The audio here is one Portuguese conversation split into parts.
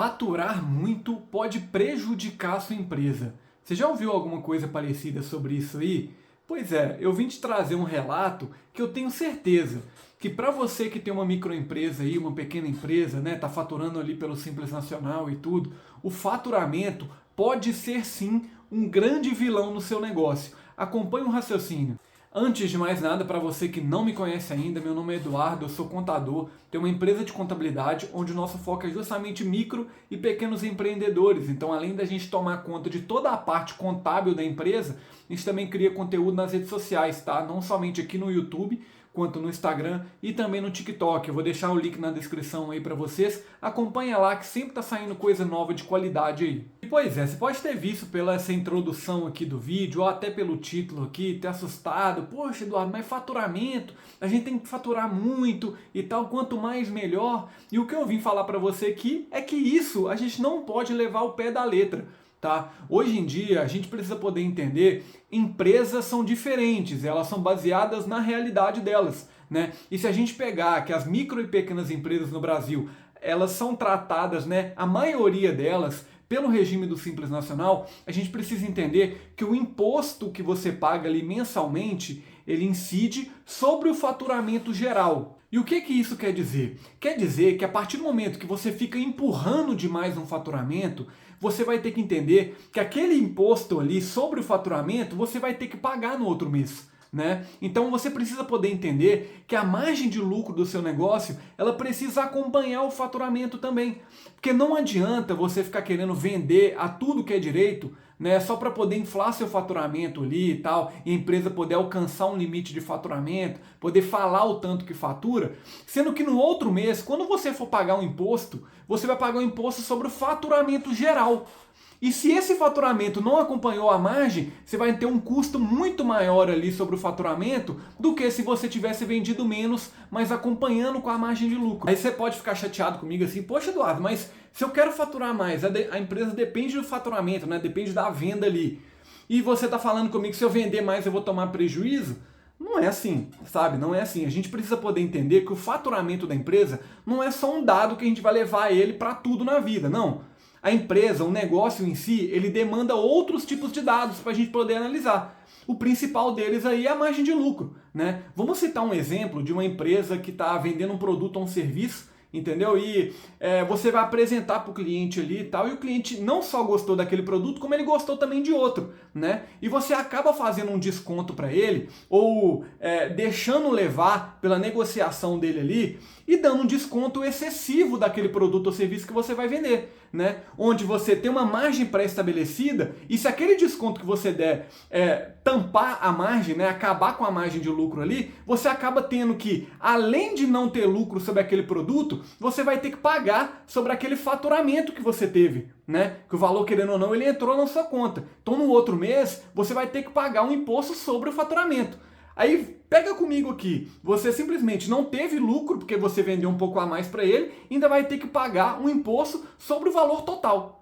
Faturar muito pode prejudicar a sua empresa. Você já ouviu alguma coisa parecida sobre isso aí? Pois é, eu vim te trazer um relato que eu tenho certeza que para você que tem uma microempresa aí, uma pequena empresa, né, tá faturando ali pelo Simples Nacional e tudo, o faturamento pode ser sim um grande vilão no seu negócio. Acompanhe o raciocínio. Antes de mais nada, para você que não me conhece ainda, meu nome é Eduardo, eu sou contador, tenho uma empresa de contabilidade onde o nosso foco é justamente micro e pequenos empreendedores. Então, além da gente tomar conta de toda a parte contábil da empresa, a gente também cria conteúdo nas redes sociais, tá? Não somente aqui no YouTube, quanto no Instagram e também no TikTok. Eu vou deixar o link na descrição aí para vocês. Acompanha lá que sempre tá saindo coisa nova de qualidade aí. E pois é, você pode ter visto pela essa introdução aqui do vídeo ou até pelo título aqui, ter assustado. Poxa, Eduardo, mas faturamento, a gente tem que faturar muito e tal, quanto mais melhor. E o que eu vim falar para você aqui é que isso a gente não pode levar o pé da letra. Tá? Hoje em dia a gente precisa poder entender, empresas são diferentes, elas são baseadas na realidade delas, né? E se a gente pegar que as micro e pequenas empresas no Brasil, elas são tratadas, né, a maioria delas, pelo regime do Simples Nacional, a gente precisa entender que o imposto que você paga ali mensalmente, ele incide sobre o faturamento geral. E o que isso quer dizer? Quer dizer que a partir do momento que você fica empurrando demais um faturamento, você vai ter que entender que aquele imposto ali sobre o faturamento, você vai ter que pagar no outro mês. Né? Então você precisa poder entender que a margem de lucro do seu negócio, ela precisa acompanhar o faturamento também. Porque não adianta você ficar querendo vender a tudo que é direito, né, só para poder inflar seu faturamento ali e tal, e a empresa poder alcançar um limite de faturamento, poder falar o tanto que fatura, sendo que no outro mês, quando você for pagar um imposto, você vai pagar um imposto sobre o faturamento geral. E se esse faturamento não acompanhou a margem, você vai ter um custo muito maior ali sobre o faturamento do que se você tivesse vendido menos, mas acompanhando com a margem de lucro. Aí você pode ficar chateado comigo assim, poxa Eduardo, mas se eu quero faturar mais, a empresa depende do faturamento, né? Depende da venda ali. E você está falando comigo que se eu vender mais eu vou tomar prejuízo? Não é assim, sabe? Não é assim. A gente precisa poder entender que o faturamento da empresa não é só um dado que a gente vai levar ele para tudo na vida, não. A empresa, o negócio em si, ele demanda outros tipos de dados para a gente poder analisar. O principal deles aí é a margem de lucro, né? Vamos citar um exemplo de uma empresa que está vendendo um produto ou um serviço, entendeu? E você vai apresentar para o cliente ali e tal, e o cliente não só gostou daquele produto, como ele gostou também de outro, né? E você acaba fazendo um desconto para ele, ou deixando levar pela negociação dele ali, e dando um desconto excessivo daquele produto ou serviço que você vai vender, né? Onde você tem uma margem pré-estabelecida, e se aquele desconto que você der tampar a margem, né, acabar com a margem de lucro ali, você acaba tendo que, além de não ter lucro sobre aquele produto, você vai ter que pagar sobre aquele faturamento que você teve, né? Que o valor, querendo ou não, ele entrou na sua conta. Então no outro mês, você vai ter que pagar um imposto sobre o faturamento. Aí pega comigo aqui, você simplesmente não teve lucro porque você vendeu um pouco a mais para ele, ainda vai ter que pagar um imposto sobre o valor total.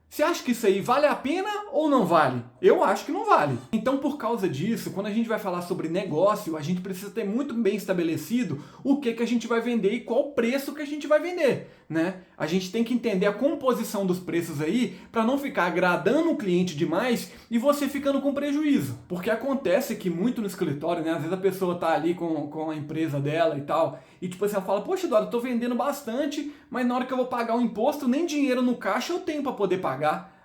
Você acha que isso aí vale a pena ou não vale? Eu acho que não vale. Então, por causa disso, quando a gente vai falar sobre negócio, a gente precisa ter muito bem estabelecido o que a gente vai vender e qual preço que a gente vai vender, né? A gente tem que entender a composição dos preços aí para não ficar agradando o cliente demais e você ficando com prejuízo. Porque acontece que muito no escritório, né? Às vezes a pessoa tá ali com a empresa dela e tal, e tipo assim, ela fala, poxa Eduardo, eu tô vendendo bastante, mas na hora que eu vou pagar o imposto, nem dinheiro no caixa eu tenho para poder pagar.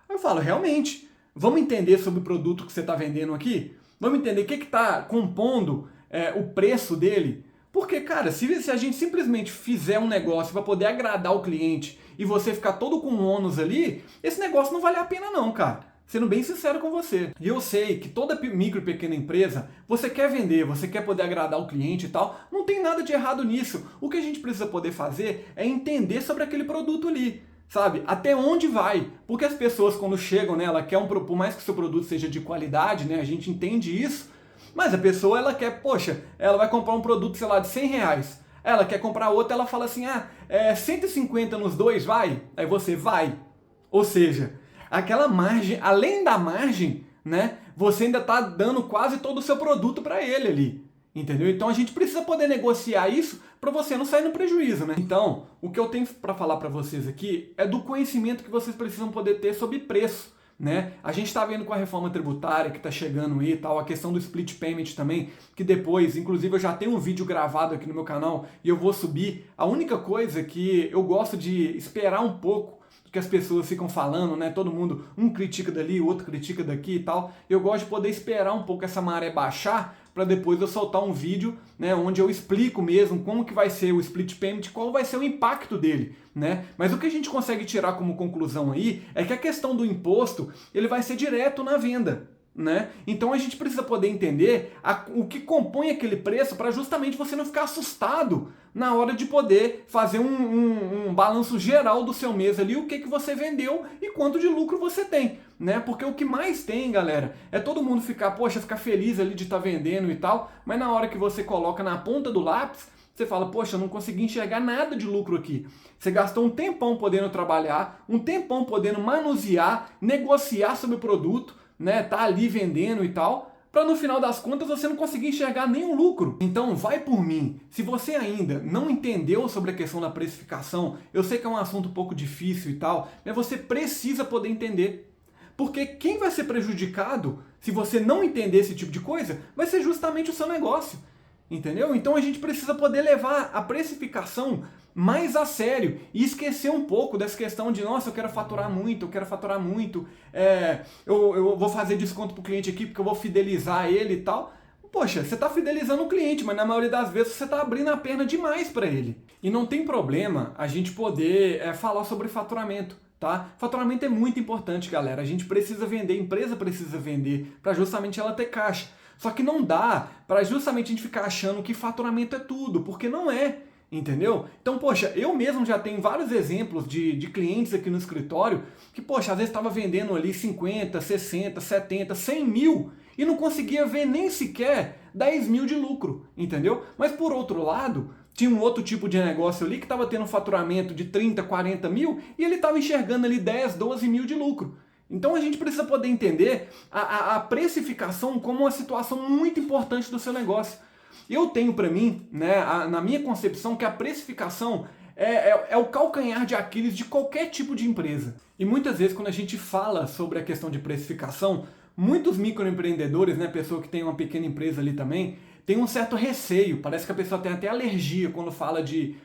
Aí eu falo, realmente, vamos entender sobre o produto que você está vendendo aqui? Vamos entender o que está compondo o preço dele? Porque, cara, se a gente simplesmente fizer um negócio para poder agradar o cliente e você ficar todo com ônus ali, esse negócio não vale a pena não, cara. Sendo bem sincero com você. E eu sei que toda micro e pequena empresa, você quer vender, você quer poder agradar o cliente e tal, não tem nada de errado nisso. O que a gente precisa poder fazer é entender sobre aquele produto ali. Sabe? Até onde vai? Porque as pessoas quando chegam, né, ela quer por mais que o seu produto seja de qualidade, né, a gente entende isso, mas a pessoa ela quer, poxa, ela vai comprar um produto, sei lá, de 100 reais. Ela quer comprar outro, ela fala assim, 150 nos dois, vai? Aí você vai. Ou seja, aquela margem, além da margem, né, você ainda está dando quase todo o seu produto para ele ali. Entendeu? Então a gente precisa poder negociar isso para você não sair no prejuízo, né? Então, o que eu tenho para falar para vocês aqui é do conhecimento que vocês precisam poder ter sobre preço, né? A gente está vendo com a reforma tributária que está chegando aí e tal, a questão do split payment também, que depois, inclusive eu já tenho um vídeo gravado aqui no meu canal e eu vou subir. A única coisa que eu gosto de esperar um pouco que as pessoas ficam falando, né? Todo mundo, um critica dali, o outro critica daqui e tal. Eu gosto de poder esperar um pouco essa maré baixar para depois eu soltar um vídeo, né, onde eu explico mesmo como que vai ser o split payment, qual vai ser o impacto dele, né? Mas o que a gente consegue tirar como conclusão aí é que a questão do imposto, ele vai ser direto na venda, né? Então a gente precisa poder entender o que compõe aquele preço para justamente você não ficar assustado na hora de poder fazer um balanço geral do seu mês ali, o que você vendeu e quanto de lucro você tem, né? Porque o que mais tem, galera, é todo mundo ficar feliz ali de estar vendendo e tal, mas na hora que você coloca na ponta do lápis, você fala, poxa, eu não consegui enxergar nada de lucro aqui. Você gastou um tempão podendo trabalhar, um tempão podendo manusear, negociar sobre o produto, né, tá ali vendendo e tal, para no final das contas você não conseguir enxergar nenhum lucro. Então vai por mim, se você ainda não entendeu sobre a questão da precificação, eu sei que é um assunto um pouco difícil e tal, mas você precisa poder entender. Porque quem vai ser prejudicado se você não entender esse tipo de coisa, vai ser justamente o seu negócio. Entendeu? Então a gente precisa poder levar a precificação mais a sério e esquecer um pouco dessa questão de, nossa, eu quero faturar muito, eu vou fazer desconto pro cliente aqui porque eu vou fidelizar ele e tal. Poxa, você está fidelizando o cliente, mas na maioria das vezes você está abrindo a perna demais para ele. E não tem problema a gente poder falar sobre faturamento. Tá? Faturamento é muito importante, galera. A gente precisa vender, a empresa precisa vender para justamente ela ter caixa. Só que não dá para justamente a gente ficar achando que faturamento é tudo, porque não é, entendeu? Então, poxa, eu mesmo já tenho vários exemplos de clientes aqui no escritório que, poxa, às vezes estava vendendo ali 50, 60, 70, 100 mil e não conseguia ver nem sequer 10 mil de lucro, entendeu? Mas por outro lado, tinha um outro tipo de negócio ali que estava tendo um faturamento de 30, 40 mil e ele estava enxergando ali 10, 12 mil de lucro. Então a gente precisa poder entender a precificação como uma situação muito importante do seu negócio. Eu tenho para mim, né, na minha concepção, que a precificação é o calcanhar de Aquiles de qualquer tipo de empresa. E muitas vezes quando a gente fala sobre a questão de precificação, muitos microempreendedores, né, pessoa que tem uma pequena empresa ali também, tem um certo receio, parece que a pessoa tem até alergia quando fala de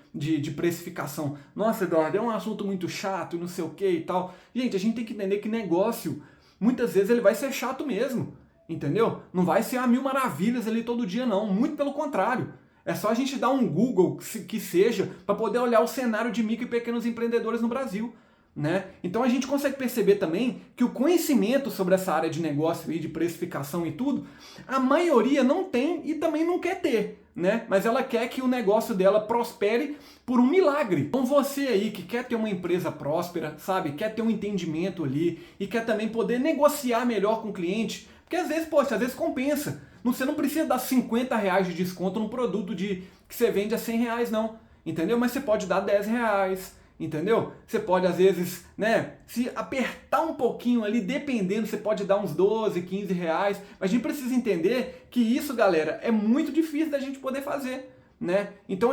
precificação. Nossa, Eduardo, é um assunto muito chato e não sei o que e tal. Gente, a gente tem que entender que negócio, muitas vezes ele vai ser chato mesmo, entendeu? Não vai ser a mil maravilhas ali todo dia não, muito pelo contrário. É só a gente dar um Google que seja para poder olhar o cenário de micro e pequenos empreendedores no Brasil. Né? Então a gente consegue perceber também que o conhecimento sobre essa área de negócio e de precificação e tudo, a maioria não tem e também não quer ter, né? Mas ela quer que o negócio dela prospere por um milagre. Então você aí que quer ter uma empresa próspera, sabe? Quer ter um entendimento ali e quer também poder negociar melhor com o cliente, porque às vezes, poxa, às vezes compensa. Você não precisa dar 50 reais de desconto num produto que você vende a 100 reais não, entendeu? Mas você pode dar 10 reais. Entendeu? Você pode, às vezes, né, se apertar um pouquinho ali, dependendo, você pode dar uns 12, 15 reais. Mas a gente precisa entender que isso, galera, é muito difícil da gente poder fazer, né? Então,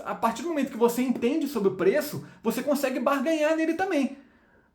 a partir do momento que você entende sobre o preço, você consegue barganhar nele também.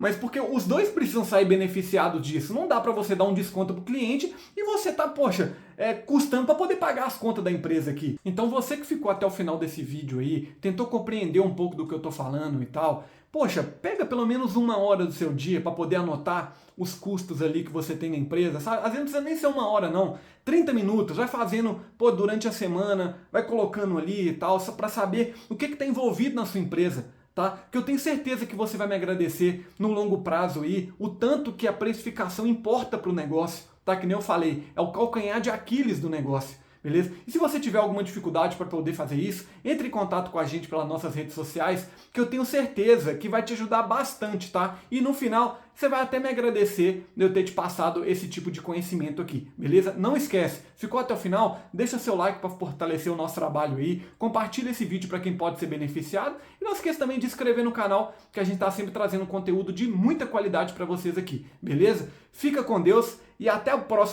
Mas porque os dois precisam sair beneficiados disso. Não dá para você dar um desconto para o cliente e você tá, poxa, custando para poder pagar as contas da empresa aqui. Então você que ficou até o final desse vídeo aí, tentou compreender um pouco do que eu tô falando e tal, poxa, pega pelo menos uma hora do seu dia para poder anotar os custos ali que você tem na empresa, sabe? Às vezes não precisa nem ser uma hora não, 30 minutos, vai fazendo, durante a semana, vai colocando ali e tal, só para saber o que está envolvido na sua empresa. Tá? Que eu tenho certeza que você vai me agradecer no longo prazo aí, o tanto que a precificação importa para o negócio, tá? Que nem eu falei, é o calcanhar de Aquiles do negócio, beleza? E se você tiver alguma dificuldade para poder fazer isso, entre em contato com a gente pelas nossas redes sociais, que eu tenho certeza que vai te ajudar bastante, tá? E no final, você vai até me agradecer de eu ter te passado esse tipo de conhecimento aqui, beleza? Não esquece, ficou até o final? Deixa seu like para fortalecer o nosso trabalho aí, compartilha esse vídeo para quem pode ser beneficiado e não esqueça também de se inscrever no canal, que a gente está sempre trazendo conteúdo de muita qualidade para vocês aqui, beleza? Fica com Deus e até o próximo